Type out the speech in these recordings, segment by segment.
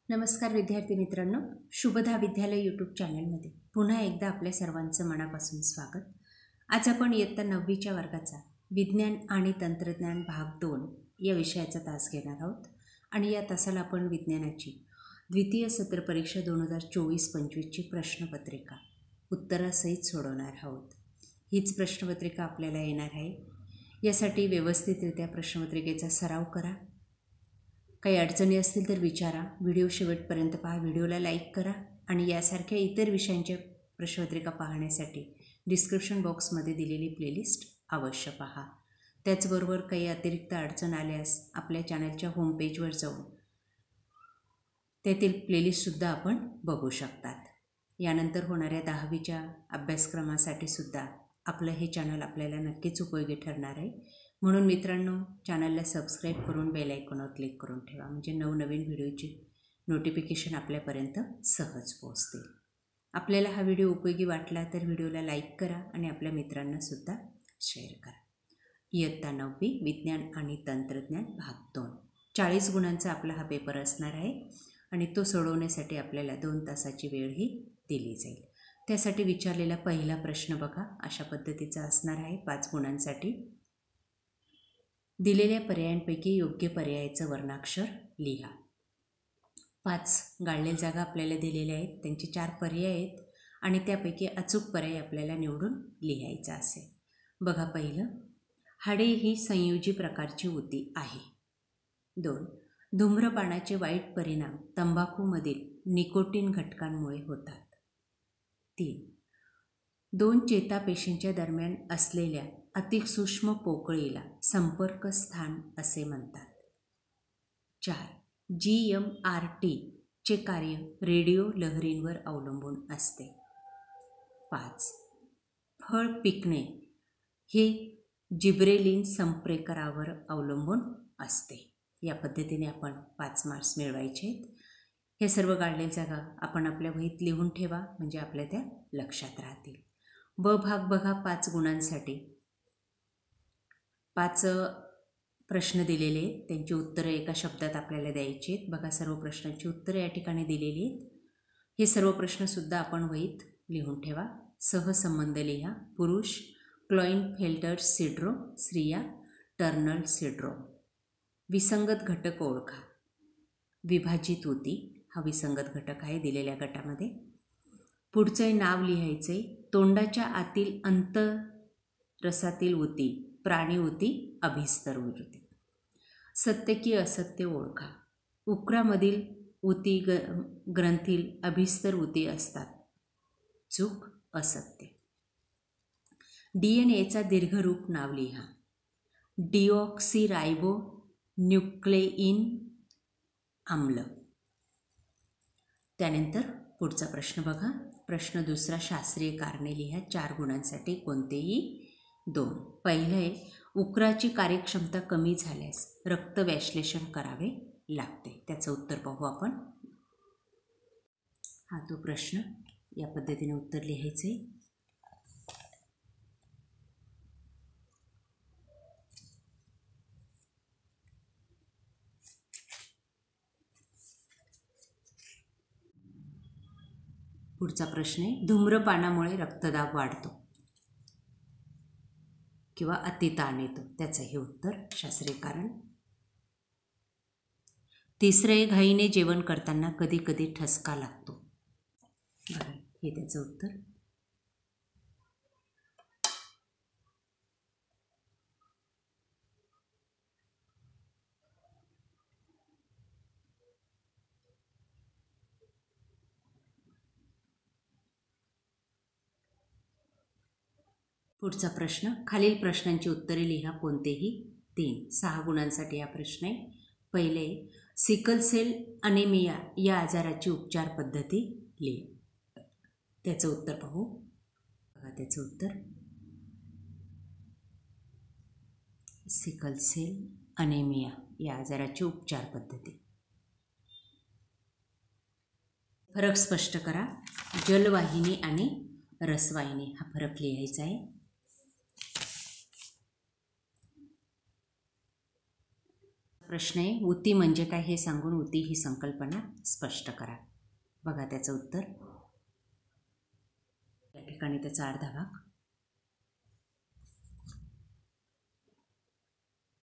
नमस्कार विद्यार्थी मित्रांनो, शुभदा विद्यालय यूट्यूब चॅनलमध्ये पुन्हा एकदा आपल्या सर्वांचं मनापासून स्वागत। आज आपण इयत्ता 9वीच्या वर्गाचा विज्ञान आणि तंत्रज्ञान भाग 2 या विषयाचा तास घेणार आहोत आणि या तासाला आपण विज्ञानाची द्वितीय सत्र परीक्षा 2024-25ची प्रश्नपत्रिका उत्तरासहित सोडवणार आहोत। हीच प्रश्नपत्रिका आपल्याला येणार आहे। यासाठी व्यवस्थितरित्या प्रश्नपत्रिकेचा सराव करा। काही अडचणी असतील तर विचारा। व्हिडिओ शेवटपर्यंत पहा, व्हिडिओला लाईक करा आणि यासारख्या इतर विषयांच्या प्रश्नपत्रिका पाहण्यासाठी डिस्क्रिप्शन बॉक्समध्ये दिलेली प्लेलिस्ट अवश्य पहा। त्याचबरोबर काही अतिरिक्त अडचण आल्यास आपल्या चॅनलच्या होम पेजवर जाऊन त्यातील प्लेलिस्टसुद्धा आपण बघू शकतात। यानंतर होणाऱ्या 10वीच्या अभ्यासक्रमासाठी सुद्धा आपलं हे चॅनल आपल्याला नक्कीच उपयोगी ठरणार आहे। म्हणून मित्रांनो, चॅनलला सबस्क्राईब करून बेल आयकॉनवर क्लिक करून ठेवा, म्हणजे नवनवीन व्हिडिओची नोटिफिकेशन आपल्यापर्यंत सहज पोहोचतील। आपल्याला हा व्हिडिओ उपयोगी वाटला तर व्हिडिओला लाईक करा आणि आपल्या मित्रांनासुद्धा शेअर करा। इयत्ता 9वी विज्ञान आणि तंत्रज्ञान भाग 2 40 गुणांचा आपला हा पेपर असणार आहे आणि तो सोडवण्यासाठी आपल्याला 2 तासाची वेळही दिली जाईल। त्यासाठी विचारलेला पहिला प्रश्न बघा, अशा पद्धतीचा असणार आहे। 5 गुणांसाठी दिलेल्या पर्यायांपैकी योग्य पर्यायाचं वर्णाक्षर लिहा। 5 गाळलेल्या जागा आपल्याला दिलेल्या आहेत, त्यांचे 4 पर्याय आहेत आणि त्यापैकी अचूक पर्याय आपल्याला निवडून लिहायचा असेल। बघा, पहिलं, हाडे ही संयोजी प्रकारची ऊती आहे। 2 धूम्रपानाचे वाईट परिणाम तंबाखूमधील निकोटीन घटकांमुळे होतात। 3 2 चेतापेशींच्या दरम्यान असलेल्या अतिसूक्ष्म पोकळीला संपर्क स्थान असे म्हणतात। 4 GMRT चे कार्य रेडिओ लहरींवर अवलंबून असते। 5 फळ पिकणे हे जिब्रेलिन संप्रेरकावर अवलंबून असते। या पद्धतीने आपण 5 मार्क्स मिळवायचे आहेत। हे सर्व गाळलेल्या जागा आपण आपल्या वहीत लिहून ठेवा, म्हणजे आपल्या त्या लक्षात राहतील। ब भाग बघा, 5 गुणांसाठी 5 प्रश्न दिलेले आहेत, त्यांची उत्तरं एका शब्दात आपल्याला द्यायची आहेत। बघा, सर्व प्रश्नांची उत्तरं या ठिकाणी दिलेली आहेत। हे सर्व प्रश्नसुद्धा आपण वहीत लिहून ठेवा। सहसंबंध लिहा। पुरुष क्लाइनफेल्टर सिंड्रोम, स्त्रिया टर्नर सिंड्रोम। विसंगत घटक ओळखा। विभाजित ऊती हा विसंगत घटक आहे दिलेल्या गटामध्ये। पुढचं नाव लिहायचे। तोंडाच्या आतील अंतरसातील ऊती प्राणी ऊती, अभिस्तर ऊती। सत्य की असत्य ओळखा। उकरामधील ऊती ग्रंथील अभिस्तर ऊती असतात। चूक, असत्य। DNAचा दीर्घरूप नाव लिहा। डिऑक्सिराइबो न्यूक्लेईन आम्ल। त्यानंतर पुढचा प्रश्न बघा, प्रश्न दुसरा, शास्त्रीय कारणे लिहा। 4 गुणांसाठी कोणतेही 2। पहिलं आहे, उकराची कार्यक्षमता कमी झाल्यास रक्तव्याश्लेषण करावे लागते। त्याचं उत्तर पाहू आपण। हा तो प्रश्न, या पद्धतीने उत्तर लिहायचे। पुढचा प्रश्न आहे, धूम्रपानामुळे रक्तदाब वाढतो किंवा अतिताण येतो। त्याचं हे उत्तर, शास्त्रीय कारण। तिसरे, घाईने जेवण करताना कधी कधी ठसका लागतो। बघा, हे त्याचं उत्तर। पुढचा प्रश्न, खालील प्रश्नांची उत्तरे लिहा, कोणतेही 3। 6 गुणांसाठी हा प्रश्न आहे। पहिले, सिकल सेल अनेमिया या आजाराची उपचार पद्धती लिहा। त्याचं उत्तर पाहू। बघा, त्याचं उत्तर, सिकल सेल अनेमिया या आजाराची उपचार पद्धती। फरक स्पष्ट करा। जलवाहिनी आणि रसवाहिनी हा फरक लिहायचा आहे। प्रश्न आहे, ऊती म्हणजे काय हे सांगून ऊती ही संकल्पना स्पष्ट करा. बघा त्याचं उत्तर. या ठिकाणी त्याचा अर्धा भाग.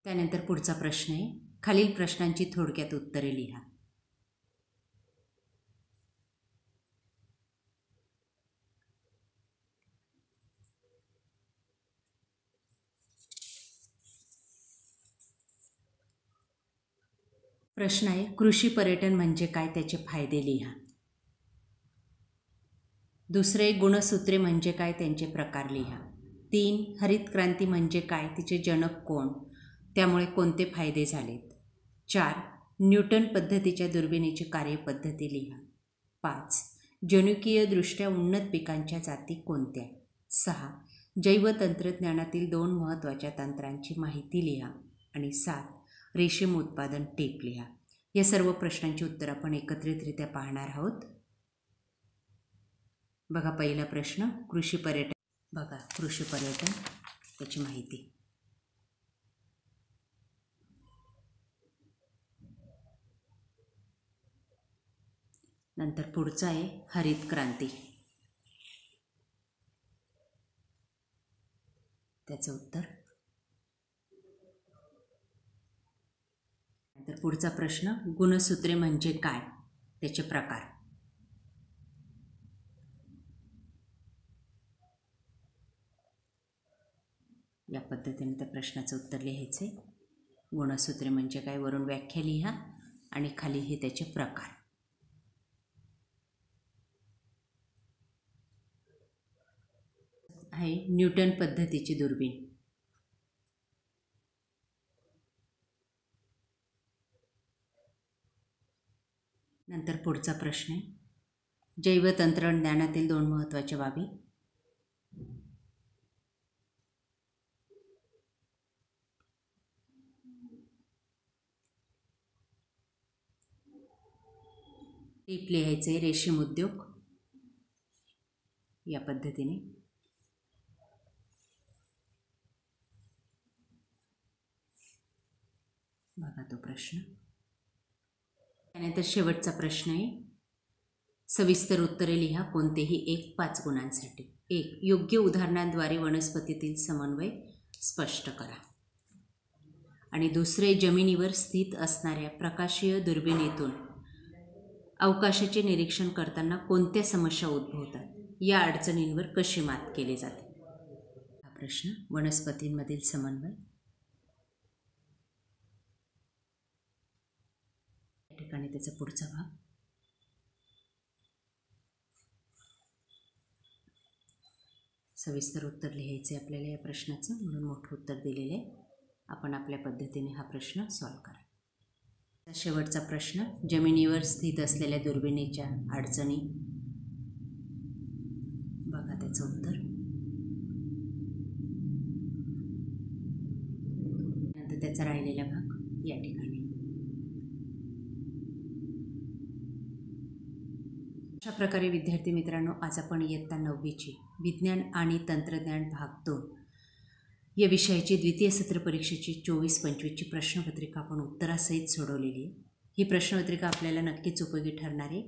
त्यानंतर पुढचा प्रश्न आहे, खालील प्रश्नांची थोडक्यात उत्तरे लिहा. प्रश्न आहे, कृषी पर्यटन म्हणजे काय, त्याचे फायदे लिहा. दुसरे, गुणसूत्रे म्हणजे काय, त्यांचे प्रकार लिहा. 3, हरित क्रांती म्हणजे काय, तिचे जनक कोण, त्यामुळे कोणते फायदे झालेत. 4, न्यूटन पद्धतीच्या दुर्बिणीची कार्यपद्धती लिहा. 5, जनुकीयदृष्ट्या उन्नत पिकांच्या जाती कोणत्या. 6, जैवतंत्रज्ञानातील 2 महत्त्वाच्या तंत्रांची माहिती लिहा. आणि 7, रेशीम उत्पादन टीप लिहा. या सर्व प्रश्नांची उत्तर आपण एकत्रितरित्या पाहणार आहोत. बघा पहिला प्रश्न, कृषी पर्यटन. बघा कृषी पर्यटन त्याची माहिती. नंतर पुढचा आहे हरित क्रांती. त्याचं उत्तर. नंतर पुढचा प्रश्न, गुणसूत्रे म्हणजे काय, त्याचे प्रकार. या पद्धतीने त्या प्रश्नाचं उत्तर लिहायचे. गुणसूत्रे म्हणजे काय, वरून व्याख्या लिहा आणि खाली हे त्याचे प्रकार. आहे न्यूटन पद्धतीची दुर्बीण. नंतर पुढचा प्रश्न आहे, जैवतंत्रज्ञानातील 2 महत्त्वाच्या बाबी. टीप लिहायचे, रेशीम उद्योग. या पद्धतीने. बघा तो प्रश्न. त्यानंतर शेवटचा प्रश्न आहे, सविस्तर उत्तरे लिहा, कोणतेही 5 गुणांसाठी. 1, योग्य उदाहरणांद्वारे वनस्पतीतील समन्वय स्पष्ट करा. आणि दुसरे, जमिनीवर स्थित असणाऱ्या प्रकाशीय दुर्बिणीतून अवकाशाचे निरीक्षण करताना कोणत्या समस्या उद्भवतात, या अडचणींवर कशी मात केली जाते. हा प्रश्न, वनस्पतींमधील समन्वय. या ठिकाणी त्याचा पुढचा भाग. सविस्तर उत्तर लिहायचे आपल्याला या प्रश्नाचं, म्हणून मोठं उत्तर दिलेलं आहे. आपण आपल्या पद्धतीने हा प्रश्न सॉल्व करा. शेवटचा प्रश्न, जमिनीवर स्थित असलेल्या दुर्बिणीच्या अडचणी. बघा त्याचं उत्तर. नंतर त्याचा राहिलेला भाग या ठिकाणी. अशा प्रकारे विद्यार्थी मित्रांनो, आज आपण इयत्ता 9वीची विज्ञान आणि तंत्रज्ञान भाग 2 या विषयाची द्वितीय सत्र परीक्षेची 24-25ची प्रश्नपत्रिका आपण उत्तरासहित सोडवलेली आहे. ही प्रश्नपत्रिका आपल्याला नक्कीच उपयोगी ठरणार आहे.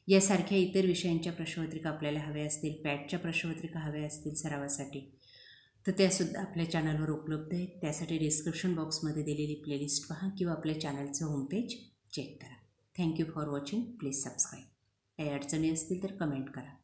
यासारख्या इतर विषयांच्या प्रश्नपत्रिका आपल्याला हव्या असतील, पॅटच्या प्रश्नपत्रिका हव्या असतील सरावासाठी, तर त्यासुद्धा आपल्या चॅनलवर उपलब्ध आहेत. त्यासाठी डिस्क्रिप्शन बॉक्समध्ये दिलेली प्लेलिस्ट पहा किंवा आपल्या चॅनलचं होमपेज चेक करा. Thank you for watching. Please subscribe. काही अडचणी असतील तर कमेंट करा.